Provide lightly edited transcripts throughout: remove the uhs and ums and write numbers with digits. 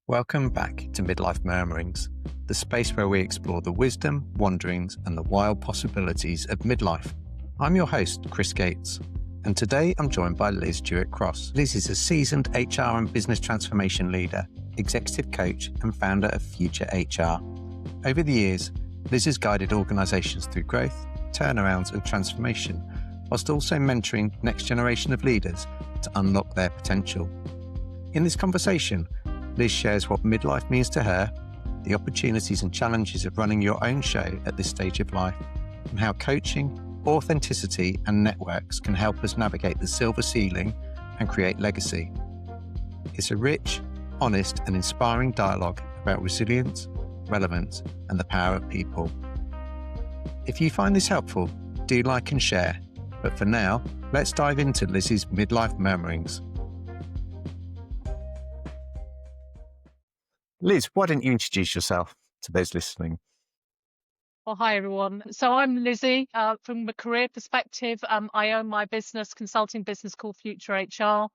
Welcome back to Midlife Murmurings, the space where we explore the wisdom, wanderings, and the wild possibilities of midlife. I'm your host, Chris Gates, and today I'm joined by Liz Jewitt-Cross. Liz is a seasoned HR and business transformation leader, executive coach, and founder of Future HR. Over the years, Liz has guided organisations through growth, turnarounds, and transformation, whilst also mentoring the next generation of leaders to unlock their potential. In this conversation, Liz shares what midlife means to her, the opportunities and challenges of running your own show at this stage of life, and how coaching, authenticity, and networks can help us navigate the silver ceiling and create legacy. It's a rich, honest, and inspiring dialogue about resilience, relevance, and the power of people. If you find this helpful, do like and share. But for now, let's dive into Liz's Midlife Murmurings. Liz, why don't you introduce yourself to those listening? Well, hi, everyone. So I'm Lizzie. From a career perspective, I own my consulting business called Future HR.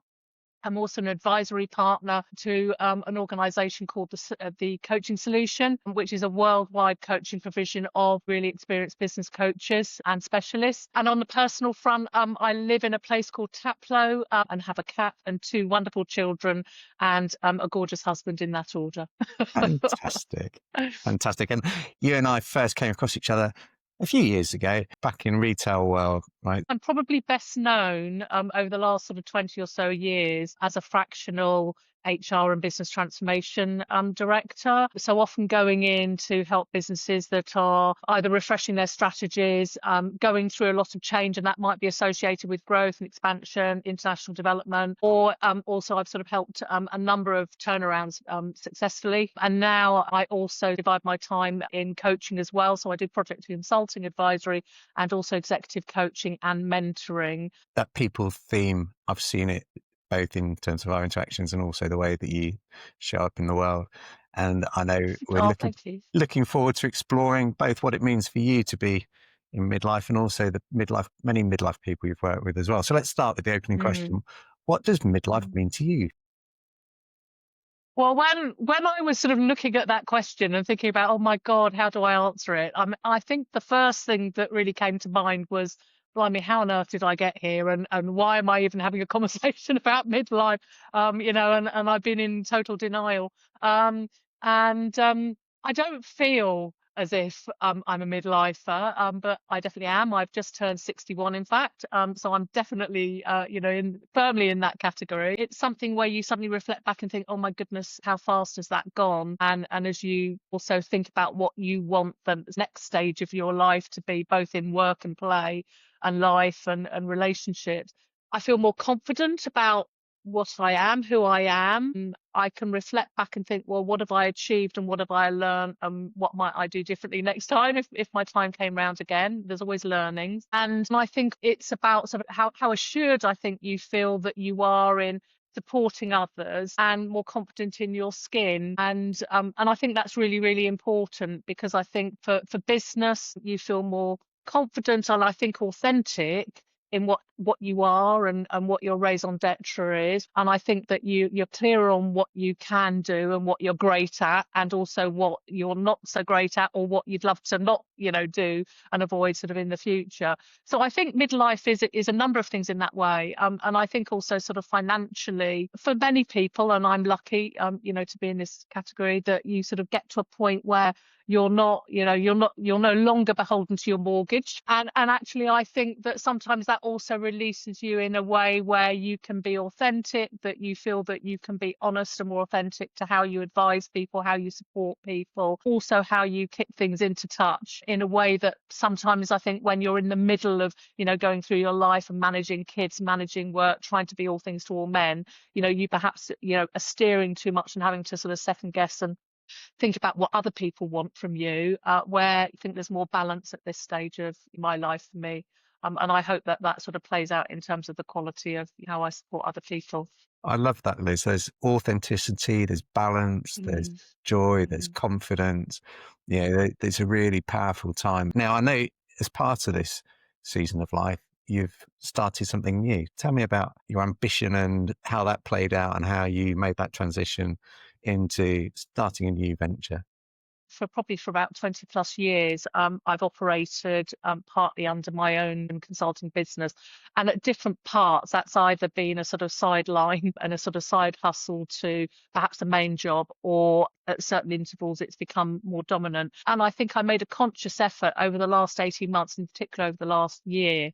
I'm also an advisory partner to an organisation called the Coaching Solution, which is a worldwide coaching provision of really experienced business coaches and specialists. And on the personal front, I live in a place called Taplow and have a cat and two wonderful children and a gorgeous husband in that order. Fantastic. Fantastic. And you and I first came across each other a few years ago, back in retail world, right? I'm probably best known over the last sort of 20 or so years as a fractional HR and business transformation director. So often going in to help businesses that are either refreshing their strategies, going through a lot of change, and that might be associated with growth and expansion, international development, or also I've sort of helped a number of turnarounds successfully. And now I also divide my time in coaching as well. So I do project consulting, advisory, and also executive coaching and mentoring. That people theme, I've seen it both in terms of our interactions and also the way that you show up in the world. And I know we're looking forward to exploring both what it means for you to be in midlife and also the many midlife people you've worked with as well. So let's start with the opening question. What does midlife mean to you? Well, when I was sort of looking at that question and thinking about, oh my God, how do I answer it? I think the first thing that really came to mind was, blimey, how on earth did I get here? And why am I even having a conversation about midlife? And I've been in total denial. I don't feel as if I'm a midlifer, but I definitely am. I've just turned 61, in fact. So I'm definitely, firmly in that category. It's something where you suddenly reflect back and think, oh my goodness, how fast has that gone? And as you also think about what you want the next stage of your life to be, both in work and play and life and relationships, I feel more confident about what I am, who I am. I can reflect back and think, well, what have I achieved and what have I learned and what might I do differently next time if my time came round again? There's always learnings. And I think it's about sort of how assured I think you feel that you are in supporting others and more confident in your skin. And I think that's really, really important, because I think for business, you feel more confident and I think authentic in what you are and what your raison d'etre is. And I think that you're clearer on what you can do and what you're great at, and also what you're not so great at or what you'd love to not, do and avoid sort of in the future. So I think midlife is a number of things in that way. And I think also sort of financially for many people, and I'm lucky, to be in this category, that you sort of get to a point where you're no longer beholden to your mortgage. And actually, I think that sometimes that also releases you in a way where you can be authentic, that you feel that you can be honest and more authentic to how you advise people, how you support people, also how you kick things into touch in a way that sometimes I think when you're in the middle of, going through your life and managing kids, managing work, trying to be all things to all men, you perhaps, are steering too much and having to sort of second guess and think about what other people want from you, where I think there's more balance at this stage of my life for me. And I hope that sort of plays out in terms of the quality of how I support other people. I love that, Liz. There's authenticity, there's balance, there's joy, there's confidence. It's a really powerful time. Now, I know as part of this season of life, you've started something new. Tell me about your ambition and how that played out and how you made that transition into starting a new venture? For about 20 plus years, I've operated partly under my own consulting business. And at different parts, that's either been a sort of sideline and a sort of side hustle to perhaps a main job, or at certain intervals, it's become more dominant. And I think I made a conscious effort over the last 18 months, in particular over the last year.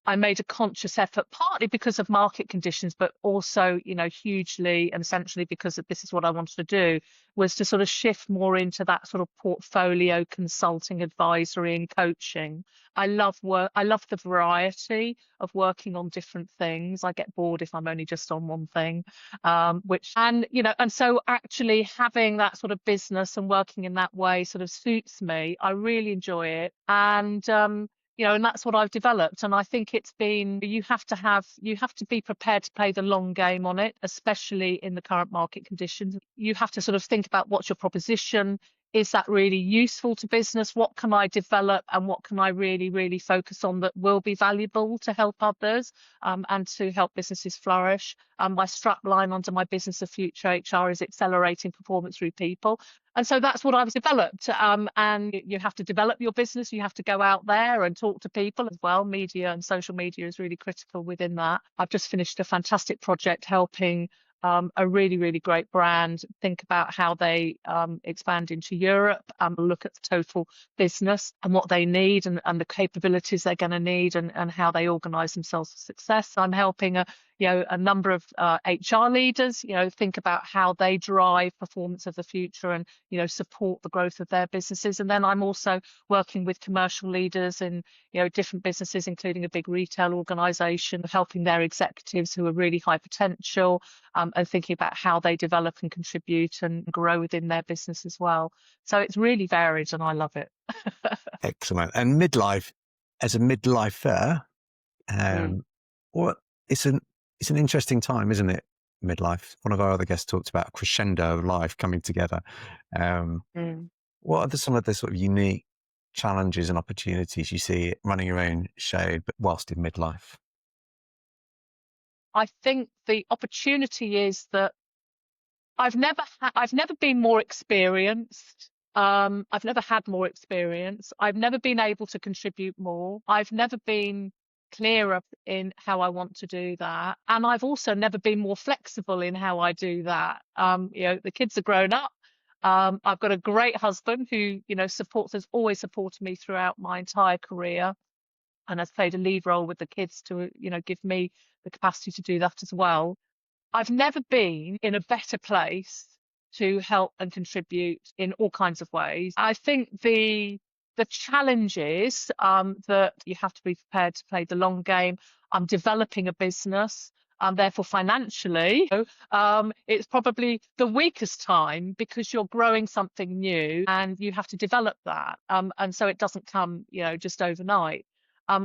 I made a conscious effort, partly because of market conditions, but also, hugely and essentially because this is what I wanted to do, was to sort of shift more into that sort of portfolio consulting, advisory, and coaching. I love work. I love the variety of working on different things. I get bored if I'm only just on one thing, and so actually having that sort of business and working in that way sort of suits me. I really enjoy it. And that's what I've developed. And I think you have to be prepared to play the long game on it, especially in the current market conditions. You have to sort of think about what's your proposition. Is that really useful to business? What can I develop and what can I really, really focus on that will be valuable to help others and to help businesses flourish? My strap line under my business of future HR is accelerating performance through people. And so that's what I've developed. And you have to develop your business. You have to go out there and talk to people as well. Media and social media is really critical within that. I've just finished a fantastic project helping a really, really great brand think about how they expand into Europe, look at the total business and what they need and the capabilities they're going to need and how they organize themselves for success. I'm helping a number of HR leaders, think about how they drive performance of the future and, support the growth of their businesses. And then I'm also working with commercial leaders in, different businesses, including a big retail organization, helping their executives who are really high potential and thinking about how they develop and contribute and grow within their business as well. So it's really varied and I love it. Excellent. And midlife, as a midlifer, it's an interesting time, isn't it? Midlife. One of our other guests talked about a crescendo of life coming together. What are some of the sort of unique challenges and opportunities you see running your own show, but whilst in midlife? I think the opportunity is that I've never been more experienced. I've never had more experience. I've never been able to contribute more. I've never been clearer in how I want to do that. And I've also never been more flexible in how I do that. The kids are grown up. I've got a great husband who, has always supported me throughout my entire career and has played a lead role with the kids to, give me the capacity to do that as well. I've never been in a better place to help and contribute in all kinds of ways. I think the challenge is that you have to be prepared to play the long game. I'm developing a business. Therefore, financially, it's probably the weakest time because you're growing something new and you have to develop that. And so it doesn't come, just overnight.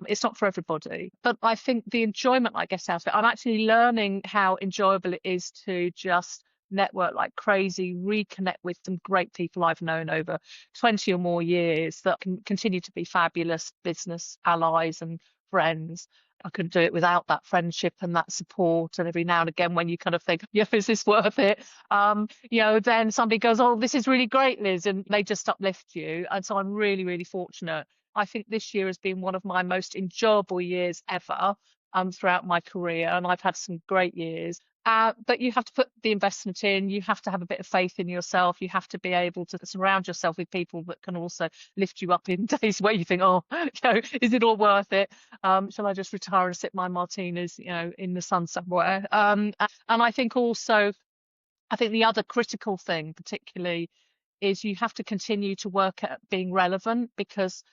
It's not for everybody, but I think the enjoyment I get out of it, I'm actually learning how enjoyable it is to just network like crazy, reconnect with some great people I've known over 20 or more years that can continue to be fabulous business allies and friends. I couldn't do it without that friendship and that support. And every now and again, when you kind of think, is this worth it? Then somebody goes, oh, this is really great, Liz. And they just uplift you. And so I'm really, really fortunate. I think this year has been one of my most enjoyable years ever throughout my career. And I've had some great years. But you have to put the investment in. You have to have a bit of faith in yourself. You have to be able to surround yourself with people that can also lift you up in days where you think, oh, is it all worth it? Shall I just retire and sip my martinis, in the sun somewhere? And I think also, the other critical thing, particularly, is you have to continue to work at being relevant because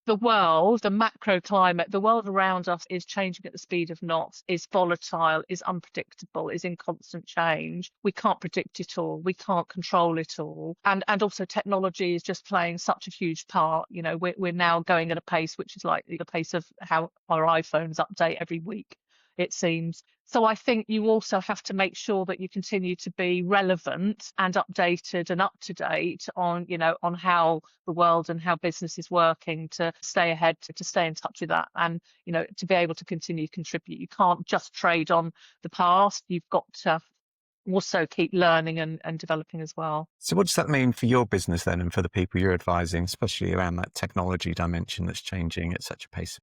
the world, the macro climate, the world around us is changing at the speed of knots, is volatile, is unpredictable, is in constant change. We can't predict it all. We can't control it all. And also technology is just playing such a huge part. We're now going at a pace which is like the pace of how our iPhones update every week, it seems. So I think you also have to make sure that you continue to be relevant and updated and up to date on, on how the world and how business is working to stay ahead, to stay in touch with that and, to be able to continue to contribute. You can't just trade on the past. You've got to also keep learning and developing as well. So what does that mean for your business then, and for the people you're advising, especially around that technology dimension that's changing at such a pace?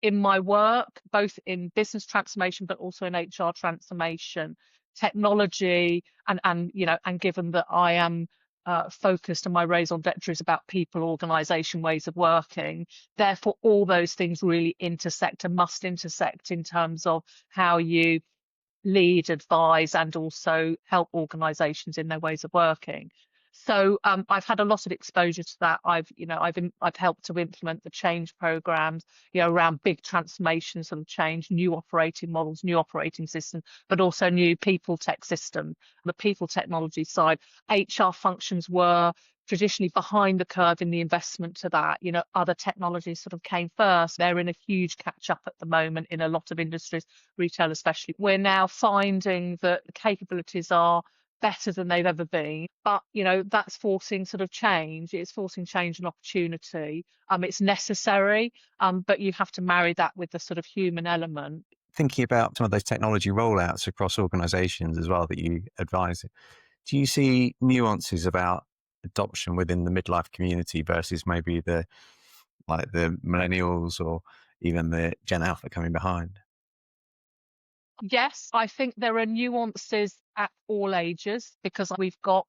In my work, both in business transformation, but also in HR transformation, technology, and given that I am focused and my raison d'etre is about people, organization, ways of working, therefore all those things really intersect and must intersect in terms of how you lead, advise, and also help organizations in their ways of working. So I've had a lot of exposure to that. I've helped to implement the change programs, around big transformations and change, new operating models, new operating systems, but also new people tech systems. The people technology side, HR functions were traditionally behind the curve in the investment to that. Other technologies sort of came first. They're in a huge catch up at the moment in a lot of industries, retail especially. We're now finding that the capabilities are better than they've ever been, but that's forcing sort of change. It's forcing change and opportunity. It's necessary, but you have to marry that with the sort of human element. Thinking about some of those technology rollouts across organizations as well that you advise, do you see nuances about adoption within the midlife community versus maybe the millennials or even the Gen Alpha coming behind? Yes, I think there are nuances at all ages because we've got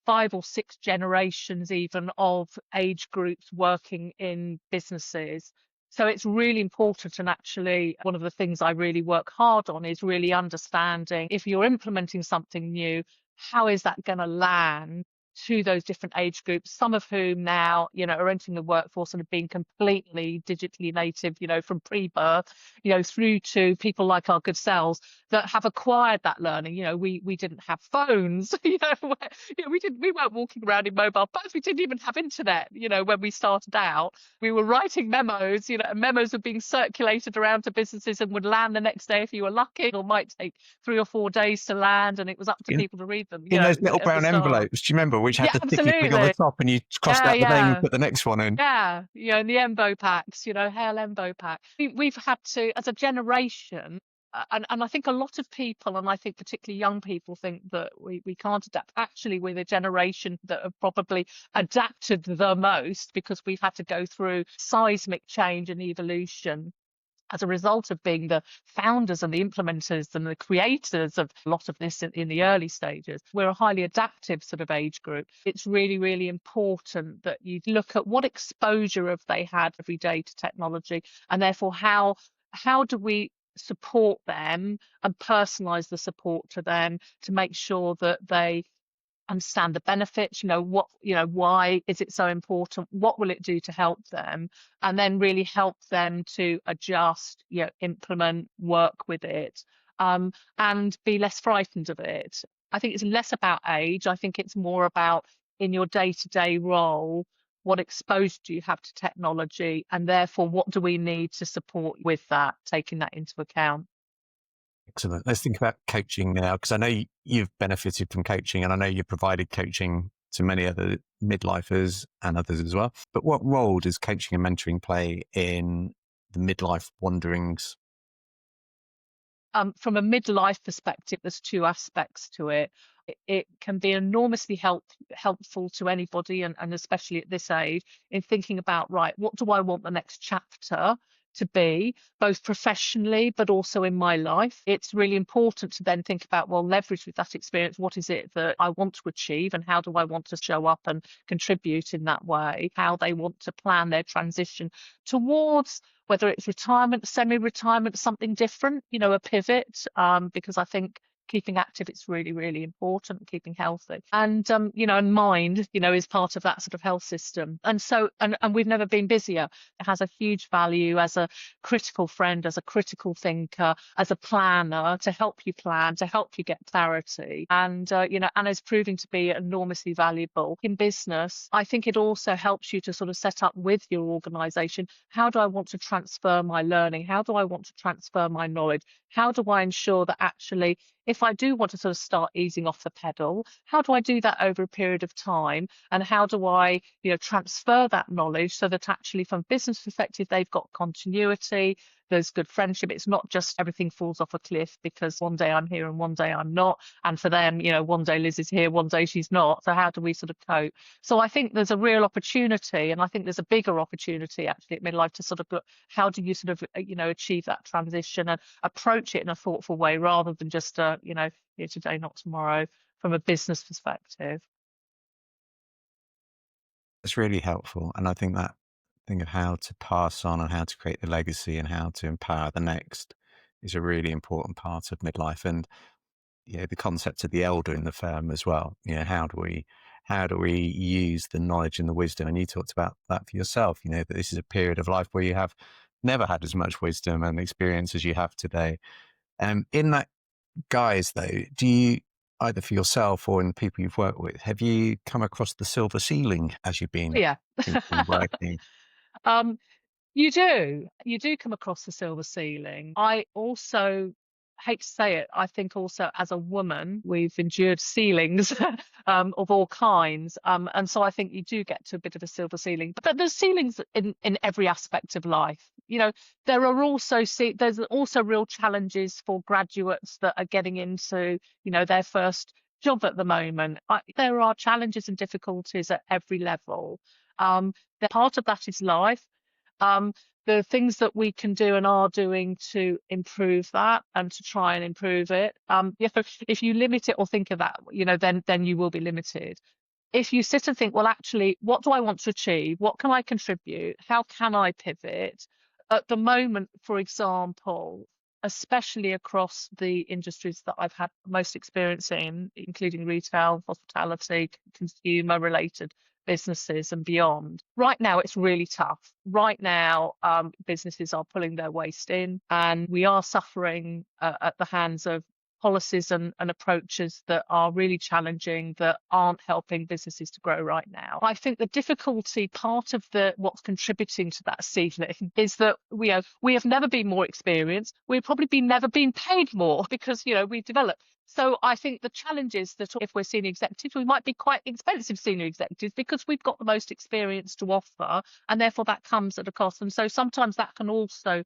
5 or 6 generations even of age groups working in businesses. So it's really important. And actually, one of the things I really work hard on is really understanding if you're implementing something new, how is that going to land to those different age groups, some of whom now, are entering the workforce and have been completely digitally native, from pre-birth, through to people like our good selves that have acquired that learning. We didn't have phones, we weren't walking around in mobile phones. We didn't even have internet, when we started out. We were writing memos, and memos were being circulated around to businesses and would land the next day if you were lucky, or might take 3 or 4 days to land, and it was up to people to read them. In those little At the brown start. envelopes, do you remember, which had Yeah, the sticky thing on the absolutely. top, and you crossed out the name and put the next one in? Yeah, in the Embo packs, Hail Embo pack. We've had to, as a generation, and I think a lot of people, and I think particularly young people, think that we can't adapt. Actually, we're the generation that have probably adapted the most because we've had to go through seismic change and evolution as a result of being the founders and the implementers and the creators of a lot of this in the early stages. We're a highly adaptive sort of age group. It's really, really important that you look at what exposure have they had every day to technology, and therefore how do we support them and personalize the support to them to make sure that they understand the benefits, why is it so important, what will it do to help them, and then really help them to adjust, implement, work with it, and be less frightened of it. I think it's less about age. I think it's more about, in your day-to-day role, what exposure do you have to technology, and therefore what do we need to support with that, taking that into account. Excellent. Let's think about coaching now, because I know you've benefited from coaching, and I know you've provided coaching to many other midlifers and others as well. But what role does coaching and mentoring play in the midlife wanderings? From a midlife perspective, there's 2 aspects to it. It can be enormously helpful to anybody, and especially at this age, in thinking about, right, what do I want the next chapter to be, both professionally but also in my life. It's really important to then think about, well, leverage with that experience, what is it that I want to achieve, and how do I want to show up and contribute in that way, how they want to plan their transition towards, whether it's retirement, semi-retirement, something different, a pivot, because I think keeping active, it's really, really important, keeping healthy. And, and mind, is part of that sort of health system. And so, and we've never been busier. It has a huge value as a critical friend, as a critical thinker, as a planner, to help you plan, to help you get clarity. And, and is proving to be enormously valuable in business. I think it also helps you to sort of set up with your organization, how do I want to transfer my learning? How do I want to transfer my knowledge? How do I ensure that actually, if I do want to sort of start easing off the pedal, how do I do that over a period of time? And how do I, transfer that knowledge so that actually from a business perspective, they've got continuity, there's good friendship. It's not just everything falls off a cliff because one day I'm here and one day I'm not. And for them, one day Liz is here, one day she's not. So how do we sort of cope? So I think there's a real opportunity, and I think there's a bigger opportunity actually at midlife to sort of look, how do you sort of, achieve that transition and approach it in a thoughtful way rather than just, here today, not tomorrow, from a business perspective. It's really helpful. And I think that thing of how to pass on and how to create the legacy and how to empower the next is a really important part of midlife. And the concept of the elder in the firm as well. How do we use the knowledge and the wisdom? And you talked about that for yourself, that this is a period of life where you have never had as much wisdom and experience as you have today. In that guise though, do you, either for yourself or in the people you've worked with, have you come across the silver ceiling as you've been Yeah. thinking, working? Um, you do come across the silver ceiling. I also hate to say it, I think also as a woman, we've endured ceilings of all kinds. And so I think you do get to a bit of a silver ceiling. But there's ceilings in every aspect of life. There's also real challenges for graduates that are getting into, their first job at the moment. There are challenges and difficulties at every level. The part of that is life. The things that we can do and are doing to improve that and to try and improve it. If you limit it or think of that, then you will be limited. If you sit and think, well, actually, what do I want to achieve? What can I contribute? How can I pivot? At the moment, for example, especially across the industries that I've had most experience in, including retail, hospitality, consumer related businesses and beyond. Right now, it's really tough. Right now, businesses are pulling their waist in, and we are suffering at the hands of policies and approaches that are really challenging, that aren't helping businesses to grow right now. I think the difficulty, part of what's contributing to that ceiling, is that we have never been more experienced. We've probably never been paid more because we've developed. So I think the challenge is that if we're senior executives, we might be quite expensive senior executives because we've got the most experience to offer, and therefore that comes at a cost. And so sometimes that can also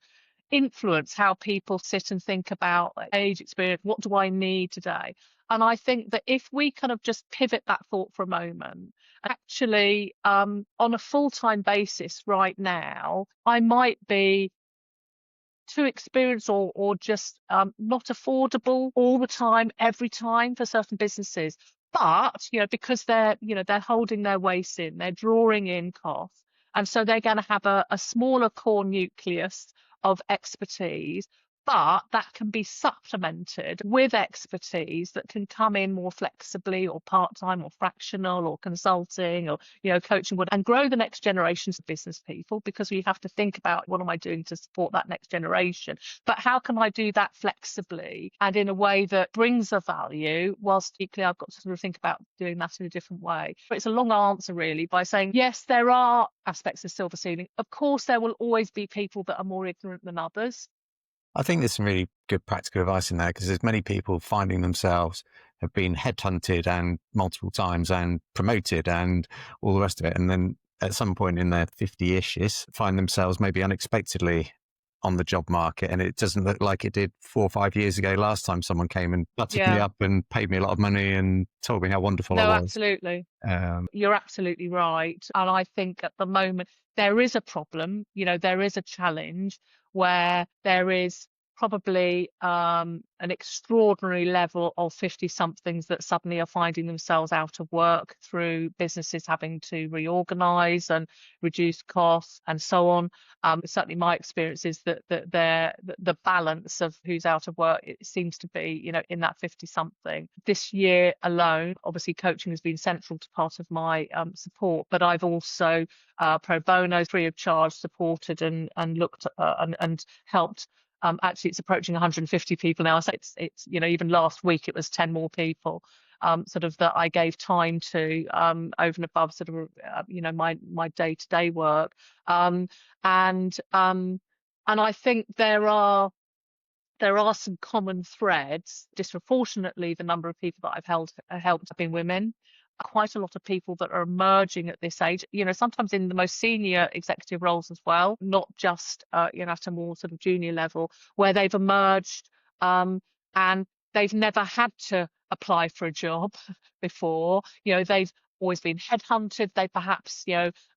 influence how people sit and think about age, experience, what do I need today? And I think that if we kind of just pivot that thought for a moment, actually, on a full-time basis right now, I might be too experienced or just not affordable all the time, every time for certain businesses. But, because they're holding their waist in, they're drawing in costs. And so they're going to have a smaller core nucleus of expertise, but that can be supplemented with expertise that can come in more flexibly or part-time or fractional or consulting or coaching, and grow the next generations of business people, because we have to think about what am I doing to support that next generation, but how can I do that flexibly and in a way that brings a value, whilst equally I've got to sort of think about doing that in a different way. But it's a long answer really by saying yes, there are aspects of silver ceiling. Of course there will always be people that are more ignorant than others. I think there's some really good practical advice in there, because there's many people finding themselves have been headhunted and multiple times and promoted and all the rest of it. And then at some point in their 50-ish find themselves maybe unexpectedly on the job market. And it doesn't look like it did 4 or 5 years ago last time someone came and buttered me up and paid me a lot of money and told me how wonderful I was. Absolutely. You're absolutely right. And I think at the moment there is a problem, there is a challenge where there is probably an extraordinary level of 50-somethings that suddenly are finding themselves out of work through businesses having to reorganize and reduce costs and so on. Certainly my experience is that the balance of who's out of work, it seems to be, in that 50-something. This year alone, obviously coaching has been central to part of my support, but I've also pro bono, free of charge, supported and looked and helped. Actually, it's approaching 150 people now. So it's even last week it was 10 more people sort of that I gave time to over and above sort of my day-to-day work. And I think there are some common threads. Disproportionately, the number of people that I've helped have been women. quite a lot of people that are emerging at this age, sometimes in the most senior executive roles as well, not just, at a more sort of junior level, where they've emerged, and they've never had to apply for a job before. They've always been headhunted. They perhaps,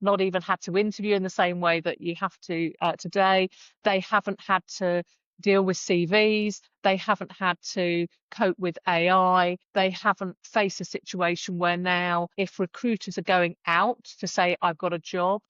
not even had to interview in the same way that you have to today. They haven't had to deal with CVs. They haven't had to cope with AI. They haven't faced a situation where now, if recruiters are going out to say, I've got a job,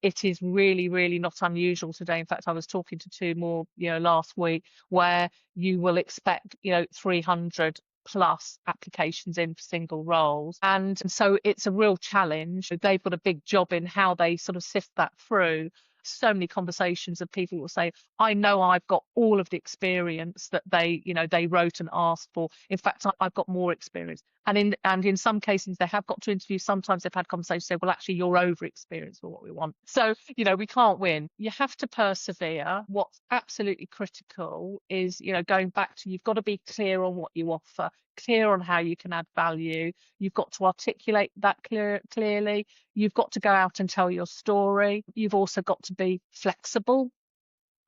it is really, really not unusual today. In fact, I was talking to two more, last week, where you will expect, 300 plus applications in for single roles. And so it's a real challenge. They've got a big job in how they sort of sift that through. So many conversations of people will say, I know I've got all of the experience that they wrote and asked for. In fact, I've got more experience. And in some cases, they have got to interview. Sometimes they've had conversations say, well, actually, you're over experienced for what we want. So, we can't win. You have to persevere. What's absolutely critical is, going back to, you've got to be clear on what you offer, clear on how you can add value. You've got to articulate that clearly. You've got to go out and tell your story. You've also got to be flexible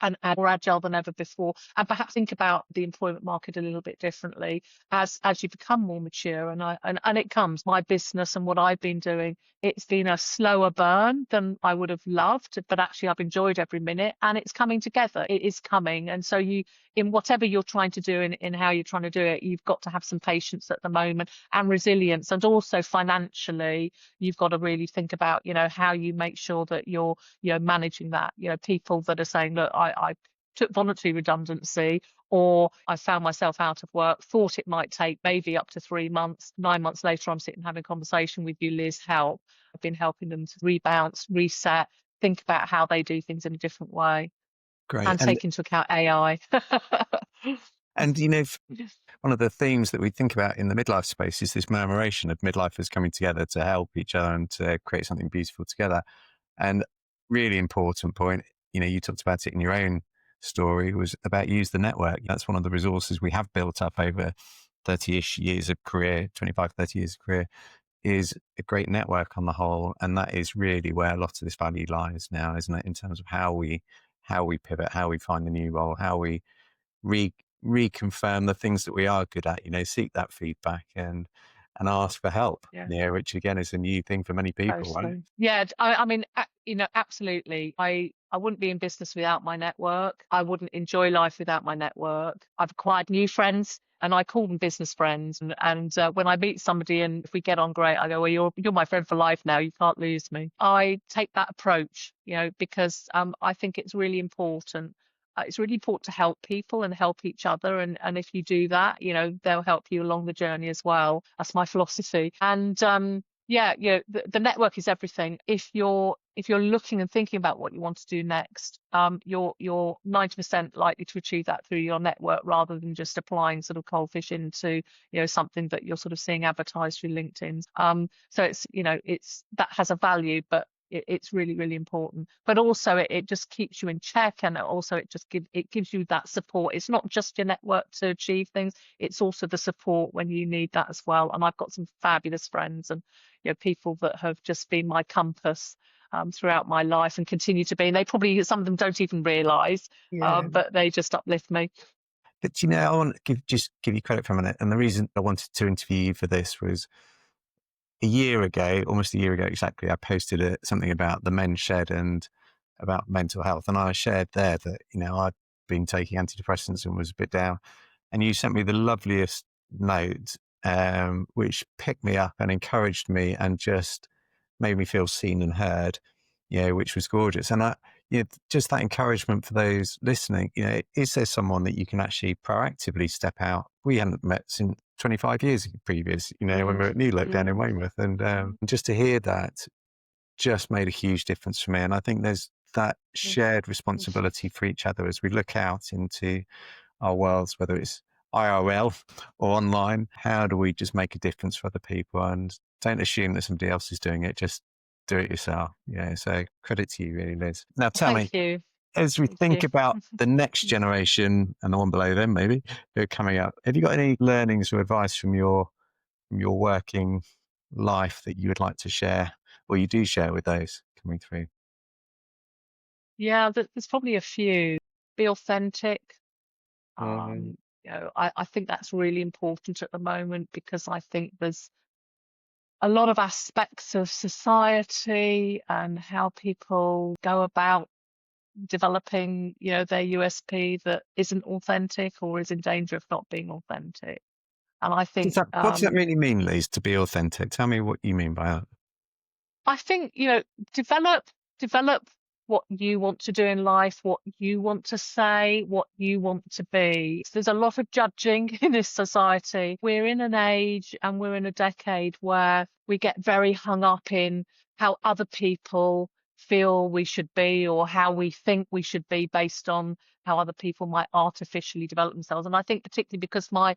and more agile than ever before, and perhaps think about the employment market a little bit differently as you become more mature. And it comes, my business and what I've been doing, it's been a slower burn than I would have loved, but actually I've enjoyed every minute, and it's coming together. It is coming. And so in whatever you're trying to do, in how you're trying to do it, you've got to have some patience at the moment and resilience. And also financially, you've got to really think about, how you make sure that you're, managing that. People that are saying, look, I took voluntary redundancy, or I found myself out of work, thought it might take maybe up to 3 months. 9 months later, I'm sitting having a conversation with you, Liz, help. I've been helping them to rebounce, reset, think about how they do things in a different way. Great. And take into account AI. And, one of the themes that we think about in the midlife space is this murmuration of midlifers coming together to help each other and to create something beautiful together. And really important point, you talked about it in your own story, was about use the network. That's one of the resources we have built up over 30-ish years of career, 25, 30 years of career, is a great network on the whole. And that is really where a lot of this value lies now, isn't it? In terms of how we pivot, how we find the new role, how we reconfirm the things that we are good at, seek that feedback and ask for help. Yeah, which again is a new thing for many people, right? Yeah, I mean, absolutely. I wouldn't be in business without my network. I wouldn't enjoy life without my network. I've acquired new friends, and I call them business friends. And when I meet somebody and if we get on great, I go, well, you're my friend for life now. You can't lose me. I take that approach, because I think it's really important. It's really important to help people and help each other. And if you do that, they'll help you along the journey as well. That's my philosophy. And the network is everything. If you're looking and thinking about what you want to do next, you're 90% likely to achieve that through your network rather than just applying sort of cold fish into, something that you're sort of seeing advertised through LinkedIn. So it's that has a value, but it's really, really important. But also it just keeps you in check, and also it gives you that support. It's not just your network to achieve things, it's also the support when you need that as well. And I've got some fabulous friends and people that have just been my compass throughout my life and continue to be. And they probably, some of them don't even realise, but they just uplift me. But I want to give you credit for a minute. And the reason I wanted to interview you for this was almost a year ago exactly, I posted something about the men's shed and about mental health. And I shared there that, I'd been taking antidepressants and was a bit down. And you sent me the loveliest note, which picked me up and encouraged me and just made me feel seen and heard, which was gorgeous. And just that encouragement for those listening, is there someone that you can actually proactively step out? We hadn't met since 25 years previous, when we were at New Look down in Weymouth. And just to hear that just made a huge difference for me. And I think there's that shared responsibility for each other as we look out into our worlds, whether it's IRL or online. How do we just make a difference for other people? And don't assume that somebody else is doing it, just do it yourself. So credit to you, really, Liz. Now tell me, as we think about the next generation and the one below them, maybe, who are coming up, have you got any learnings or advice from your working life that you would like to share, or you do share with those coming through? Yeah, there's probably a few. Be authentic. Yeah. I think that's really important at the moment because I think there's a lot of aspects of society and how people go about developing, their USP that isn't authentic or is in danger of not being authentic. And What does that really mean, Liz, to be authentic? Tell me what you mean by that. I think, develop what you want to do in life, what you want to say, what you want to be. So there's a lot of judging in this society. We're in an age and we're in a decade where we get very hung up in how other people feel we should be or how we think we should be based on how other people might artificially develop themselves. And I think particularly because my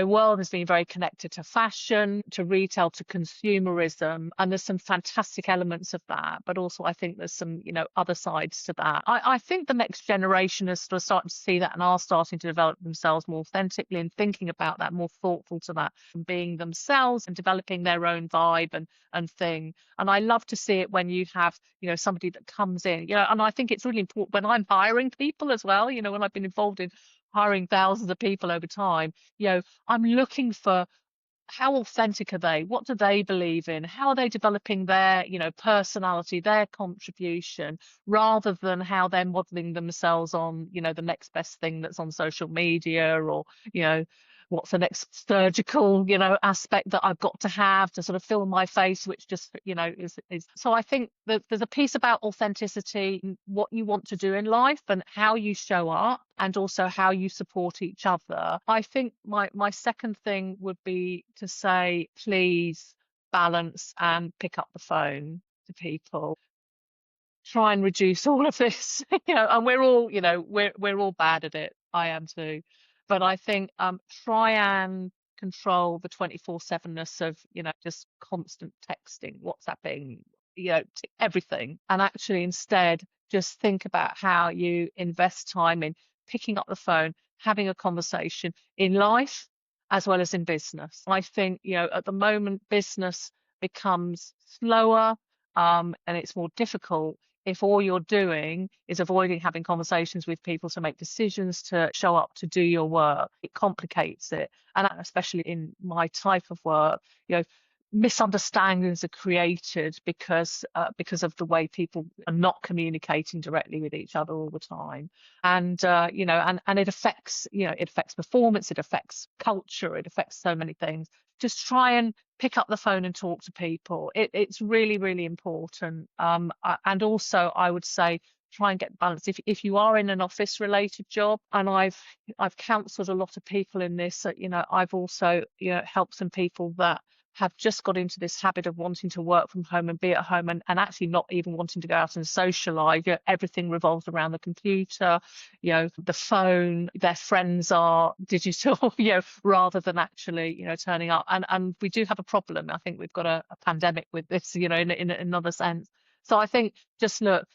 world has been very connected to fashion, to retail, to consumerism, and there's some fantastic elements of that. But also I think there's some, other sides to that. I think the next generation is sort of starting to see that and are starting to develop themselves more authentically and thinking about that, more thoughtful to that, and being themselves and developing their own vibe and thing. And I love to see it when you have, somebody that comes in, and I think it's really important when I'm hiring people as well, when I've been involved in hiring thousands of people over time, I'm looking for how authentic are they? What do they believe in? How are they developing their, personality, their contribution, rather than how they're modeling themselves on, the next best thing that's on social media or, what's the next surgical, aspect that I've got to have to sort of fill my face, which just, is. So I think that there's a piece about authenticity, what you want to do in life and how you show up and also how you support each other. I think my second thing would be to say, please balance and pick up the phone to people. Try and reduce all of this, and we're all, we're all bad at it. I am too. But I think try and control the 24/7ness of, just constant texting, WhatsApping, everything. And actually instead just think about how you invest time in picking up the phone, having a conversation in life as well as in business. I think, at the moment business becomes slower and it's more difficult if all you're doing is avoiding having conversations with people to make decisions, to show up, to do your work. It complicates it. And especially in my type of work, misunderstandings are created because of the way people are not communicating directly with each other all the time. And and it affects, it affects performance, it affects culture, it affects so many things. Just try and pick up the phone and talk to people. It's really, really important. And also I would say try and get balance. If you are in an office related job, and I've counseled a lot of people in this, I've also, helped some people that have just got into this habit of wanting to work from home and be at home and actually not even wanting to go out and socialize. Everything revolves around the computer, the phone, their friends are digital, rather than actually, turning up. And we do have a problem. I think we've got a pandemic with this, in another sense. So I think just look,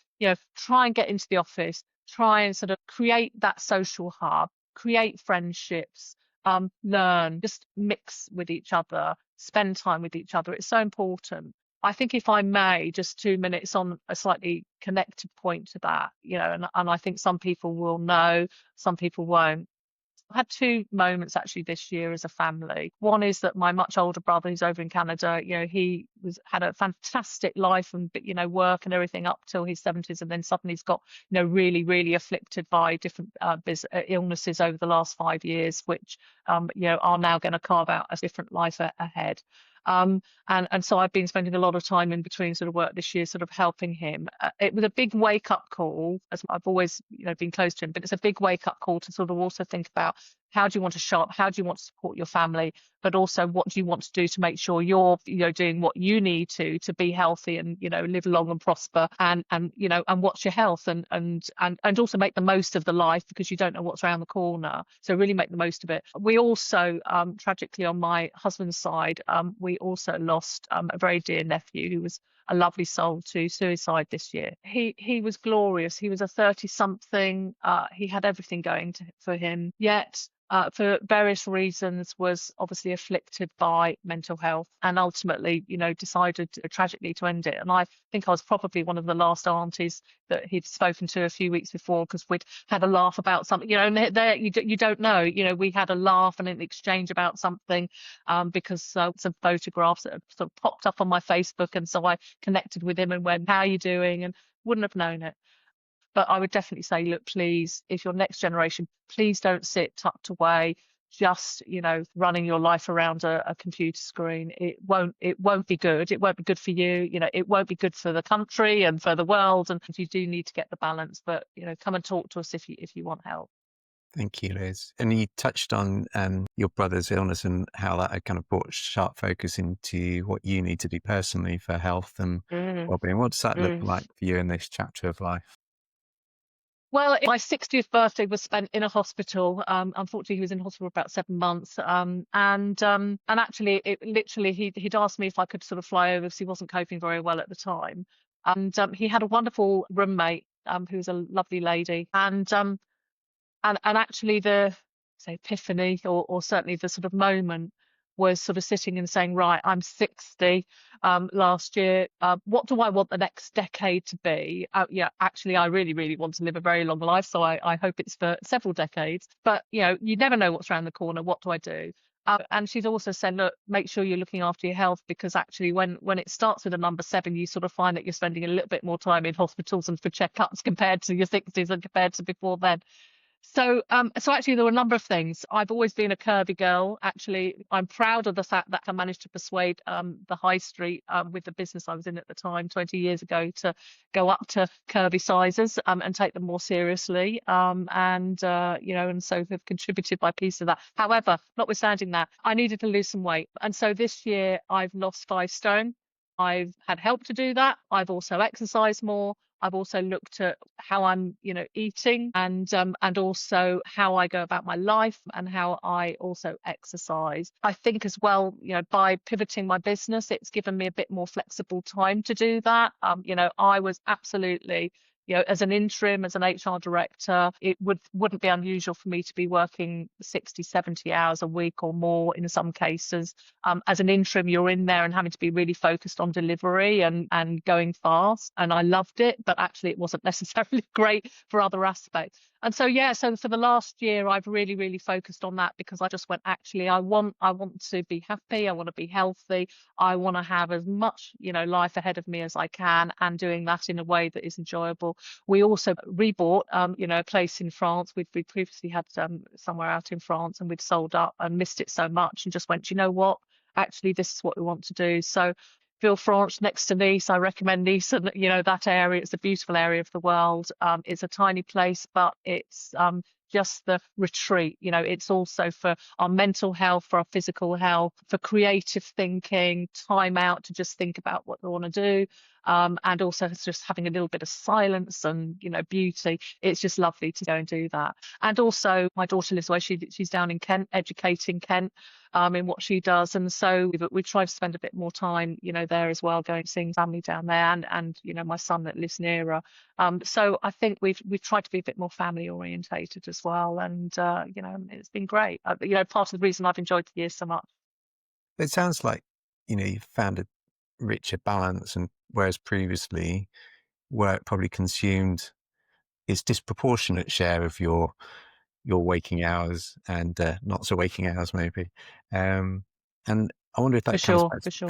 try and get into the office, try and sort of create that social hub, create friendships, learn, just mix with each other, spend time with each other. It's so important. I think if I may, just 2 minutes on a slightly connected point to that, and I think some people will know, some people won't. I had two moments actually this year as a family. One is that my much older brother, who's over in Canada, he had a fantastic life and work and everything up till his 70s, and then suddenly he's got really, really afflicted by different illnesses over the last 5 years, which are now going to carve out a different life ahead. And so I've been spending a lot of time in between sort of work this year, sort of helping him. It was a big wake up call, as I've always been close to him, but it's a big wake up call to sort of also think about how do you want to show up, how do you want to support your family, but also what do you want to do to make sure you're doing what you need to be healthy and live long and prosper, and watch your health and also make the most of the life, because you don't know what's around the corner. So really make the most of it. We also tragically on my husband's side, we also lost a very dear nephew who was a lovely soul to suicide this year. He was glorious. He was a 30-something. He had everything going for him. Yet for various reasons, was obviously afflicted by mental health and ultimately, decided tragically to end it. And I think I was probably one of the last aunties that he'd spoken to a few weeks before, because we'd had a laugh about something, and there you don't know, we had a laugh and an exchange about something, because some photographs that had sort of popped up on my Facebook. And so I connected with him and went, "How are you doing?" And wouldn't have known it. But I would definitely say, look, please, if you're next generation, please don't sit tucked away, just, running your life around a computer screen. It won't be good. It won't be good for you. It won't be good for the country and for the world. And you do need to get the balance. But, come and talk to us if you want help. Thank you, Liz. And you touched on your brother's illness and how that had kind of brought sharp focus into what you need to do personally for health and Mm, well-being. What does that look mm. like for you in this chapter of life? Well, my 60th birthday was spent in a hospital. Unfortunately, he was in hospital for about 7 months. And actually, it literally, he'd asked me if I could sort of fly over because he wasn't coping very well at the time. And he had a wonderful roommate, who was a lovely lady. And actually the, say, epiphany, or certainly the sort of moment, was sort of sitting and saying, right, I'm 60 last year. What do I want the next decade to be? Yeah, actually, I really, really want to live a very long life. So I hope it's for several decades. But, you never know what's around the corner. What do I do? And she's also said, look, make sure you're looking after your health, because actually when it starts with a number 7, you sort of find that you're spending a little bit more time in hospitals and for checkups compared to your 60s and compared to before then. So actually, there were a number of things. I've always been a curvy girl. Actually, I'm proud of the fact that I managed to persuade the high street, with the business I was in at the time, 20 years ago, to go up to curvy sizes, and take them more seriously. And so have contributed my piece of that. However, notwithstanding that, I needed to lose some weight, and so this year I've lost 5 stone. I've had help to do that. I've also exercised more. I've also looked at how I'm, eating, and also how I go about my life and how I also exercise. I think as well, by pivoting my business, it's given me a bit more flexible time to do that. I was absolutely, as an interim, as an HR director, it wouldn't be unusual for me to be working 60, 70 hours a week or more in some cases. As an interim, you're in there and having to be really focused on delivery and going fast. And I loved it, but actually it wasn't necessarily great for other aspects. And so, yeah, so for the last year, I've really, really focused on that, because I just went, actually, I want to be happy. I want to be healthy. I want to have as much, life ahead of me as I can, and doing that in a way that is enjoyable. We also rebought, a place in France. We'd previously had somewhere out in France, and we'd sold up and missed it so much, and just went, you know what? Actually, this is what we want to do. So Villefranche, next to Nice. I recommend Nice, and that area. It's a beautiful area of the world. It's a tiny place, but it's just the retreat. It's also for our mental health, for our physical health, for creative thinking, time out to just think about what we want to do. And also it's just having a little bit of silence and beauty. It's just lovely to go and do that. And also my daughter lives away. She's down in Kent, educating Kent, in what she does. And so we try to spend a bit more time, there as well, going seeing family down there, and my son that lives near her. So I think we've tried to be a bit more family orientated as well. And it's been great. Part of the reason I've enjoyed the year so much. It sounds like, you've found a richer balance, and whereas previously work probably consumed its disproportionate share of your waking hours and not so waking hours maybe. And I wonder if For that comes sure, back for sure.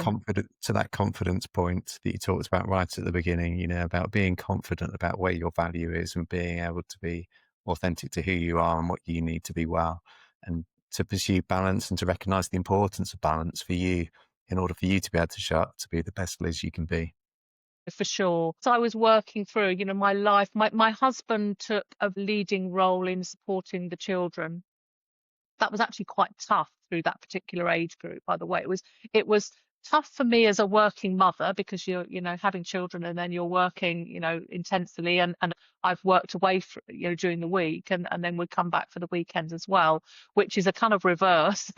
to that confidence point that you talked about right at the beginning, about being confident about where your value is and being able to be authentic to who you are and what you need to be well, and to pursue balance and to recognize the importance of balance for you in order for you to be able to show up to be the best Liz you can be. For sure. So I was working through, my life. My husband took a leading role in supporting the children. That was actually quite tough through that particular age group, by the way. It was tough for me as a working mother, because you're, having children and then you're working, intensely, and I've worked away for, during the week, and then would come back for the weekend as well, which is a kind of reverse,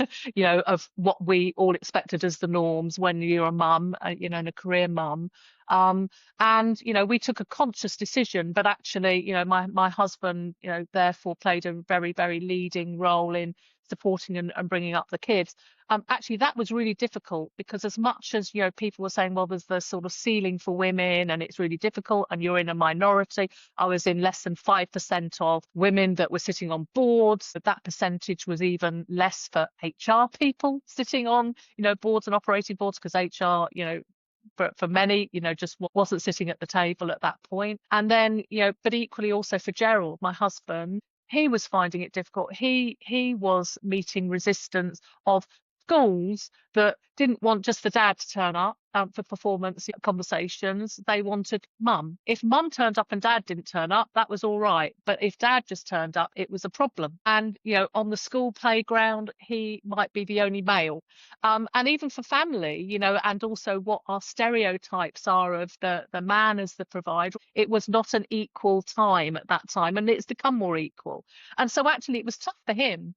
of what we all expected as the norms when you're a mum, and a career mum. And we took a conscious decision, but actually, my husband, therefore played a very, very leading role in supporting and bringing up the kids. Actually, that was really difficult, because as much as, people were saying, well, there's the sort of ceiling for women and it's really difficult and you're in a minority. I was in less than 5% of women that were sitting on boards. That percentage was even less for HR people sitting on, boards and operating boards, because HR, for many, just wasn't sitting at the table at that point. And then, but equally also for Gerald, my husband, he was finding it difficult. He was meeting resistance of schools that didn't want just the dad to turn up for performance conversations. They wanted mum. If mum turned up and dad didn't turn up, that was all right. But if dad just turned up, it was a problem. And, on the school playground, he might be the only male. And even for family, and also what our stereotypes are of the man as the provider, it was not an equal time at that time. And it's become more equal. And so actually it was tough for him.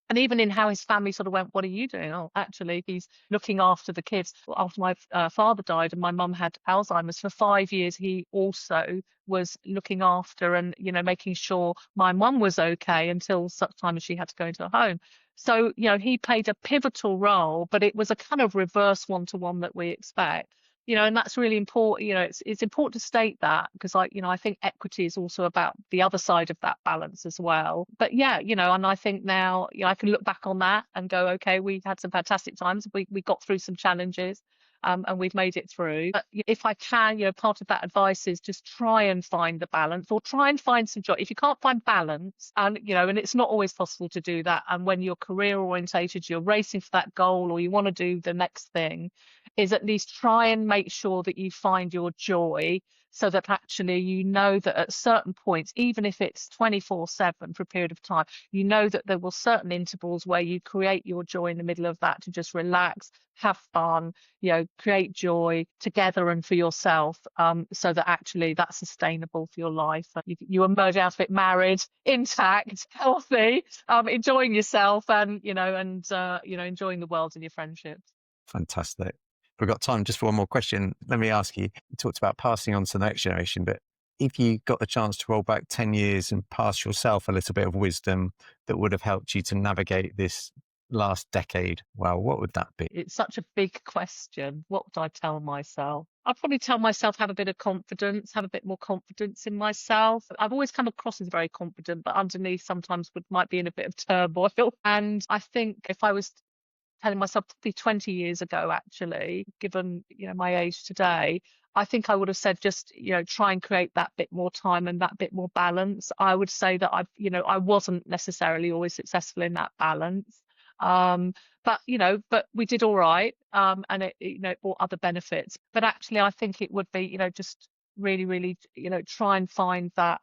And even in how his family sort of went, what are you doing? Oh, actually, he's looking after the kids. After my father died and my mum had Alzheimer's, for 5 years, he also was looking after and, making sure my mum was okay until such time as she had to go into a home. So, he played a pivotal role, but it was a kind of reverse one-to-one that we expect. And that's really important. It's important to state that, because I think equity is also about the other side of that balance as well. But yeah, and I think now, I can look back on that and go, okay, we had some fantastic times. We got through some challenges. And we've made it through. But if I can, part of that advice is just try and find the balance, or try and find some joy. If you can't find balance, and and it's not always possible to do that. And when you're career orientated, you're racing for that goal, or you want to do the next thing, is at least try and make sure that you find your joy, so that actually that at certain points, even if it's 24/7 for a period of time, that there will certain intervals where you create your joy in the middle of that, to just relax, have fun, create joy together and for yourself, so that actually that's sustainable for your life. You emerge out of it married, intact, healthy, enjoying yourself, and enjoying the world and your friendships. Fantastic. We've got time just for one more question. Let me ask you talked about passing on to the next generation, but if you got the chance to roll back 10 years and pass yourself a little bit of wisdom that would have helped you to navigate this last decade, well, what would that be? It's such a big question. What would I tell myself? I'd probably tell myself, have a bit of confidence, have a bit more confidence in myself. I've always come across as very confident, but underneath sometimes might be in a bit of turmoil. And I think if I was telling myself probably 20 years ago, actually, given my age today, I think I would have said just try and create that bit more time and that bit more balance. I would say that I wasn't necessarily always successful in that balance, but we did all right, and it brought other benefits. But actually, I think it would be just really, really try and find that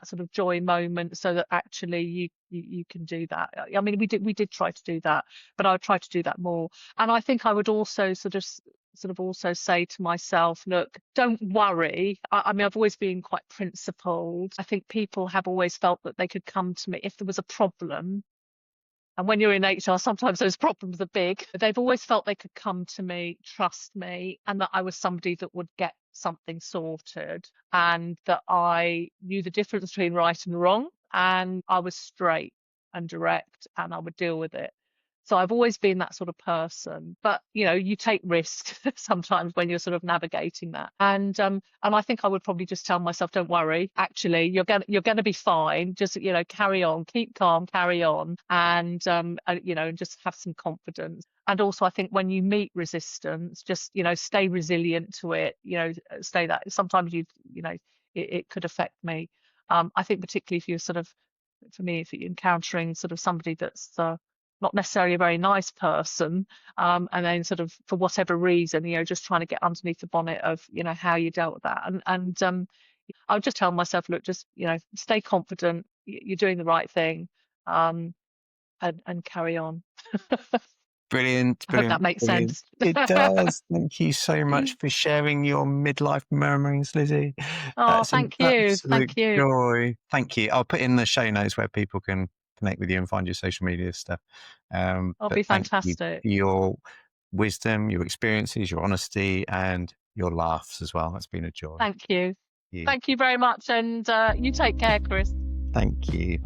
sort of joy moment, so that actually you can do that. I mean, we did try to do that, but I would try to do that more. And I think I would also sort of also say to myself, look, don't worry. I mean, I've always been quite principled. I think people have always felt that they could come to me if there was a problem. And when you're in HR, sometimes those problems are big. They've always felt they could come to me, trust me, and that I was somebody that would get something sorted, and that I knew the difference between right and wrong, and I was straight and direct, and I would deal with it. So I've always been that sort of person. But you take risks sometimes when you're sort of navigating that. And I think I would probably just tell myself, don't worry. Actually, you're gonna be fine. Just carry on, keep calm, carry on, and just have some confidence. And also, I think when you meet resistance, just stay resilient to it. Stay that. Sometimes it could affect me. I think particularly if you're for me, if you're encountering sort of somebody that's not necessarily a very nice person, and then sort of for whatever reason, just trying to get underneath the bonnet of how you dealt with that. And I would just tell myself, look, just stay confident, you're doing the right thing, and carry on. Brilliant. I hope that makes sense. It does. Thank you so much for sharing your midlife murmurings, Lizzie. Oh, That's an thank you. absolute Thank you. joy. Thank you. I'll put in the show notes where people can connect with you and find your social media stuff. It'll But be thank you fantastic. for your wisdom, your experiences, your honesty, and your laughs as well. That's been a joy. Thank you. Yeah. Thank you very much. And you take care, Chris. Thank you.